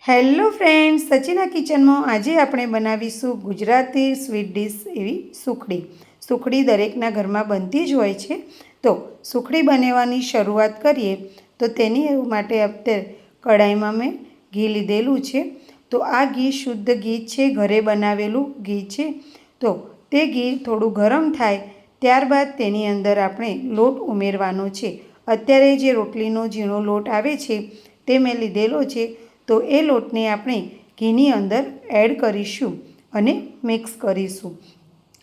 Hello friends, સચિના કિચનમાં આજે આપણે બનાવીશું ગુજરાતી સ્વીટ ડીશ એવી સુખડી. સુખડી દરેકના ઘરમાં બનતી જ હોય છે. તો સુખડી બનાવવાની શરૂઆત કરીએ તો તેની માટે અત્યારે કઢાઈમાં મેં ઘી લીધેલું છે. તો આ ઘી શુદ્ધ ઘી છે, ઘરે બનાવેલું ઘી છે. તો તે ઘી થોડું ગરમ થાય ત્યારબાદ તેની અંદર આપણે લોટ ઉમેરવાનો છે. અત્યારે જે રોટલીનો ઝીણો લોટ આવે છે તે મેં લીધેલો છે. તો એ લોટને આપણે ઘીની અંદર એડ કરીશું અને મિક્સ કરીશું.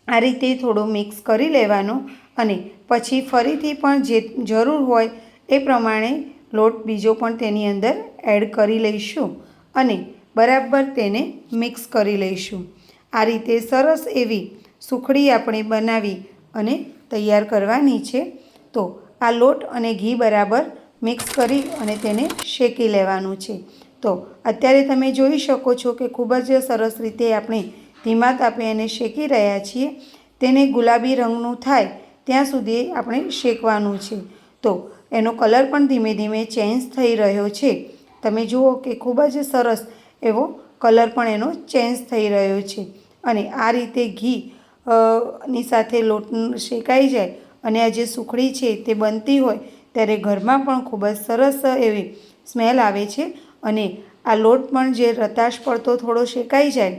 આ રીતે થોડો મિક્સ કરી લેવાનો અને પછી ફરીથી પણ જે જરૂર હોય એ પ્રમાણે લોટ બીજો પણ તેની અંદર એડ કરી લઈશું અને બરાબર તેને મિક્સ કરી લઈશું. આ રીતે સરસ એવી સુખડી આપણે બનાવી અને તૈયાર કરવાની છે. તો આ લોટ અને ઘી બરાબર મિક્સ કરી અને તેને શેકી લેવાનું છે. તો અત્યારે તમે જોઈ શકો છો કે ખૂબ જ સરસ રીતે આપણે ધીમા તાપે એને શેકી રહ્યા છીએ. તેને ગુલાબી રંગનું થાય ત્યાં સુધી આપણે શેકવાનું છે. તો એનો કલર પણ ધીમે ધીમે ચેન્જ થઈ રહ્યો છે. તમે જુઓ કે ખૂબ જ સરસ એવો કલર પણ એનો ચેન્જ થઈ રહ્યો છે. અને આ રીતે ઘી ની સાથે લોટ શેકાઈ જાય અને આ જે સુખડી છે તે બનતી હોય ત્યારે ઘરમાં પણ ખૂબ જ સરસ એવી સ્મેલ આવે છે. અને આ લોટ પણ જે રતાશ પડતો થોડો શેકાઈ જાય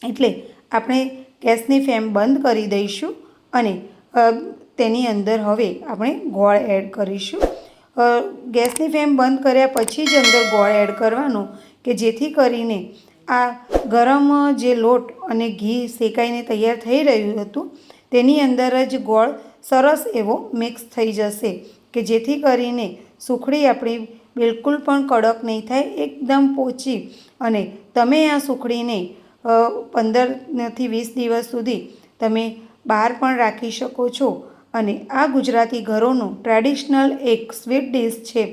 એટલે આપણે ગેસની ફ્લેમ બંધ કરી દઈશું અને તેની અંદર હવે આપણે ગોળ એડ કરીશું. ગેસની ફ્લેમ બંધ કર્યા પછી જ અંદર ગોળ એડ કરવાનો કે જેથી કરીને આ ગરમ જે લોટ અને ઘી શેકાઈને તૈયાર થઈ રહ્યું હતું તેની અંદર જ ગોળ સરસ એવો મિક્સ થઈ જશે કે જેથી કરીને સુખડી આપણી બિલકુલ પણ કડક નહીં થાય, એકદમ પોચી. અને તમે આ સુખડીને 15થી 20 દિવસ સુધી તમે બહાર પણ રાખી શકો છો. અને આ ગુજરાતી ઘરોનું ટ્રેડિશનલ એક સ્વીટ ડીશ છે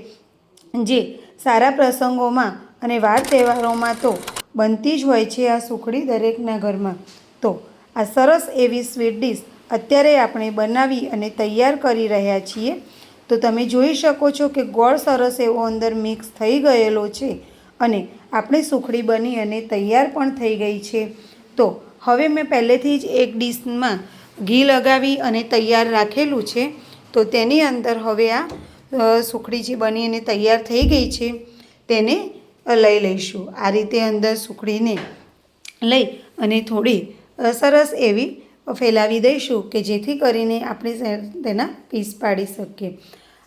જે સારા પ્રસંગોમાં અને વાર તહેવારોમાં તો બનતી જ હોય છે આ સુખડી દરેકના ઘરમાં. તો આ સરસ એવી સ્વીટ ડીશ અત્યારે આપણે બનાવી અને તૈયાર કરી રહ્યા છીએ. તો તમે જોઈ શકો છો કે ગોળ સરસ એવો અંદર મિક્સ થઈ ગયેલો છે અને આપણી સુખડી બની અને તૈયાર પણ થઈ ગઈ છે. તો હવે મેં પહેલેથી જ એક ડીશમાં ઘી લગાવી અને તૈયાર રાખેલું છે. તો તેની અંદર હવે આ સુખડી જે બની અને તૈયાર થઈ ગઈ છે તેને લઈ લઈશું. આ રીતે અંદર સુખડીને લઈ અને થોડી સરસ એવી ફેલાવી દઈશું કે જેથી કરીને આપણે તેના પીસ પાડી શકીએ.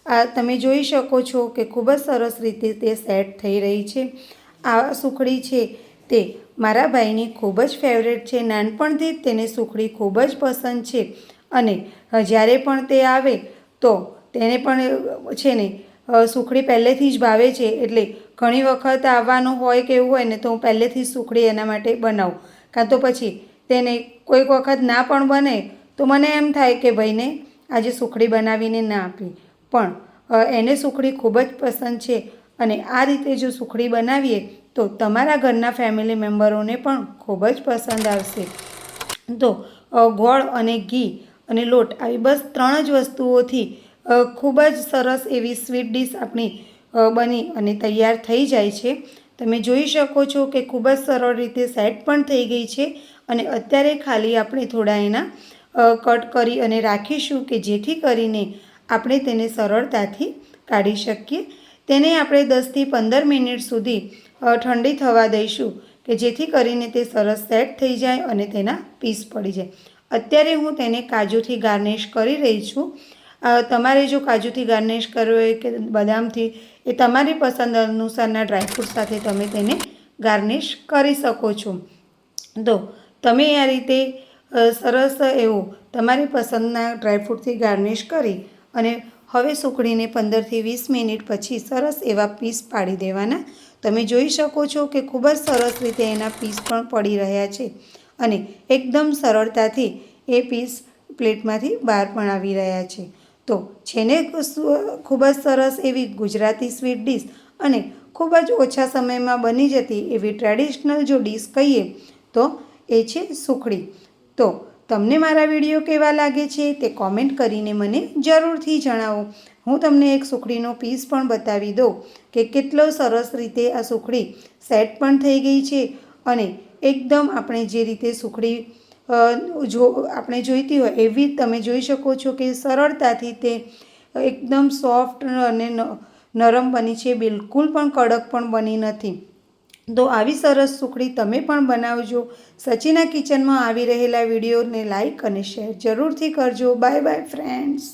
આ તમે જોઈ શકો છો કે ખૂબ જ સરસ રીતે તે સેટ થઈ રહી છે. આ સુખડી છે તે મારા ભાઈની ખૂબ જ ફેવરેટ છે. નાનપણથી જ તેને સુખડી ખૂબ જ પસંદ છે અને જ્યારે પણ તે આવે તો તેને પણ છે ને સુખડી પહેલેથી જ ભાવે છે. એટલે ઘણી વખત આવવાનું હોય કે એવું હોય ને તો હું પહેલેથી જ સુખડી એના માટે બનાવું. કાં તો પછી તેને કોઈક વખત ના પણ બને તો મને એમ થાય કે ભાઈને આજે સુખડી બનાવીને ના આપી. પણ એને સુખડી ખૂબ જ પસંદ છે અને આ રીતે જો સુખડી બનાવીએ તો તમારા ઘરના ફેમિલી મેમ્બરોને પણ ખૂબ જ પસંદ આવશે. તો ગોળ અને ઘી અને લોટ આવી બસ 3 જ વસ્તુઓથી ખૂબ જ સરસ એવી સ્વીટ ડીશ આપણી બની અને તૈયાર થઈ જાય છે. તમે જોઈ શકો છો કે ખૂબ જ સરળ રીતે સેટ પણ થઈ ગઈ છે. અને અત્યારે ખાલી આપણે થોડા એના કટ કરી અને રાખીશું કે જેથી કરીને આપણે તેને સરળતાથી કાઢી શકીએ. તેને આપણે 10થી 15 મિનિટ સુધી ઠંડી થવા દઈશું કે જેથી કરીને તે સરસ સેટ થઈ જાય અને તેના પીસ પડી જાય. અત્યારે હું તેને કાજુથી ગાર્નિશ કરી રહી છું. તમારે જો કાજુથી ગાર્નિશ કરવો હોય કે બદામથી, એ તમારી પસંદ અનુસારના ડ્રાયફ્રૂટ સાથે તમે તેને ગાર્નિશ કરી શકો છો. તો તમે આ રીતે સરસ એવું તમારી પસંદના ડ્રાયફ્રૂટથી ગાર્નિશ કરી અને હવે સુખડીને 15થી 20 મિનિટ પછી સરસ એવા પીસ પાડી દેવાના. તમે જોઈ શકો છો કે ખૂબ જ સરસ રીતે એના પીસ પણ પડી રહ્યા છે અને એકદમ સરળતાથી એ પીસ પ્લેટમાંથી બહાર પણ આવી રહ્યા છે. તો છે ને ખૂબ જ સરસ એવી ગુજરાતી સ્વીટ ડીશ અને ખૂબ જ ઓછા સમયમાં બની જતી એવી ટ્રેડિશનલ જો ડીશ કહીએ તો એ છે સુખડી. તો તમને મારા વિડીયો કેવા લાગે છે તે કોમેન્ટ કરીને મને જરૂરથી જણાવો. હું તમને એક સુખડીનો પીસ પણ બતાવી દઉં કે કેટલો સરસ રીતે આ સુખડી સેટ પણ થઈ ગઈ છે અને એકદમ આપણે જે રીતે સુખડી આપણે જોઈતી હોય એવી તમે જોઈ શકો છો કે સરળતાથી તે એકદમ સોફ્ટ અને નરમ બની છે, બિલકુલ પણ કડક પણ બની નથી. તો આવી સરસ સુખડી તમે પણ બનાવજો. સચિના કિચનમાં આવી રહેલા વિડીયોને લાઈક અને શેર જરૂરથી કરજો. Bye bye friends.